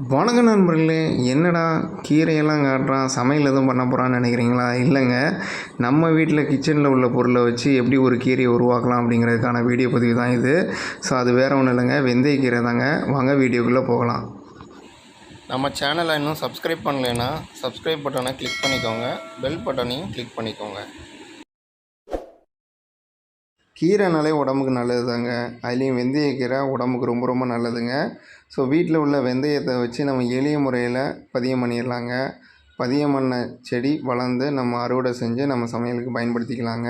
வணக்கம் நண்பர்களே. என்னடா கீரையெல்லாம் காட்டுறான், சமையல் எதுவும் பண்ண போகிறான்னு நினைக்கிறீங்களா? இல்லைங்க, நம்ம வீட்டில் கிச்சனில் உள்ள பொருளை வச்சு எப்படி ஒரு கீரையை உருவாக்கலாம் அப்படிங்கிறதுக்கான வீடியோ பதிவு தான் இது. ஸோ அது வேறு ஒன்றும் இல்லைங்க, வெந்தயக்கீரை தாங்க. வாங்க வீடியோக்குள்ளே போகலாம். நம்ம சேனலை இன்னும் சப்ஸ்கிரைப் பண்ணலைன்னா சப்ஸ்கிரைப் பட்டனை கிளிக் பண்ணிக்கோங்க, பெல் பட்டனையும் கிளிக் பண்ணிக்கோங்க. கீரைனாலே உடம்புக்கு நல்லது தாங்க. அதுலேயும் வெந்தயக்கீரை உடம்புக்கு ரொம்ப ரொம்ப நல்லதுங்க. ஸோ வீட்டில் உள்ள வெந்தயத்தை வச்சு நம்ம எளிய முறையில் பதியம் பண்ணிடலாங்க. பதியம் பண்ண செடி வளர்ந்து நம்ம அறுவடை செஞ்சு நம்ம சமையலுக்கு பயன்படுத்திக்கலாங்க.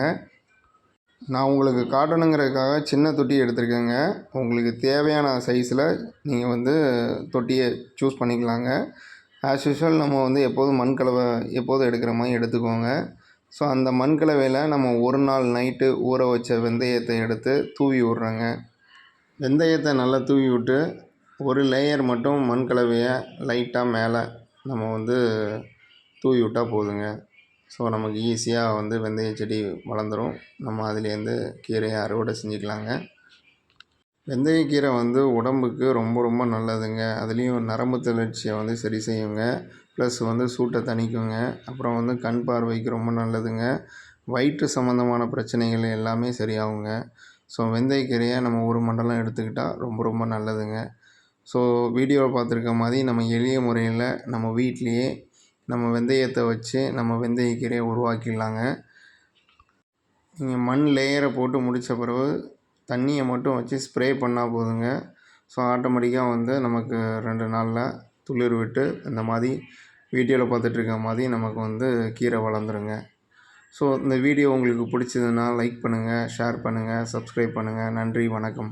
நான் உங்களுக்கு காட்டணுங்கிறதுக்காக சின்ன தொட்டி எடுத்துருக்கேங்க. உங்களுக்கு தேவையான சைஸில் நீங்கள் தொட்டியை சூஸ் பண்ணிக்கலாங்க. ஆஸ் யூஷுவல் நம்ம எப்போதும் மண் கலவை எப்போதும் எடுக்கிற மாதிரி எடுத்துக்கோங்க. ஸோ அந்த மண் கலவையில் நம்ம ஒரு நாள் நைட்டு ஊற வச்ச வெந்தயத்தை எடுத்து தூவி விட்றோங்க. வெந்தயத்தை நல்லா தூவி விட்டு ஒரு லேயர் மட்டும் மண் கலவையை லைட்டாக மேலே நம்ம தூவி விட்டால் போதுங்க. ஸோ நமக்கு ஈஸியாக வெந்தய செடி வளர்ந்துடும். நம்ம அதுலேருந்து கீரையை அறுவடை செஞ்சுக்கலாங்க. வெந்தயக்கீரை உடம்புக்கு ரொம்ப ரொம்ப நல்லதுங்க. அதுலேயும் நரம்பு தளர்ச்சியை சரி செய்யுங்க. ப்ளஸ் சூட்டை தணிக்குங்க. அப்புறம் கண் பார்வைக்கு ரொம்ப நல்லதுங்க. வயிற்று சம்மந்தமான பிரச்சனைகள் எல்லாமே சரியாகுங்க. ஸோ வெந்தயக்கீரையை நம்ம ஒரு மண்டலம் எடுத்துக்கிட்டால் ரொம்ப ரொம்ப நல்லதுங்க. ஸோ வீடியோவில் பார்த்துருக்க மாதிரி நம்ம எளிய முறையில் நம்ம வீட்லேயே நம்ம வெந்தயத்தை வச்சு நம்ம வெந்தயக்கீரையை உருவாக்கிடலாங்க. நீங்கள் மண் லேயரை போட்டு முடித்த பிறகு தண்ணியை மட்டும் வச்சு ஸ்ப்ரே பண்ணால் போதுங்க. ஸோ ஆட்டோமேட்டிக்காக நமக்கு 2 நாளில் துளிர் விட்டு இந்த மாதிரி வீடியோவில் பார்த்துட்ருக்க மாதிரி நமக்கு கீரை வளர்ந்துருங்க. ஸோ இந்த வீடியோ உங்களுக்கு பிடிச்சதுன்னா லைக் பண்ணுங்கள், ஷேர் பண்ணுங்கள், சப்ஸ்கிரைப் பண்ணுங்கள். நன்றி, வணக்கம்.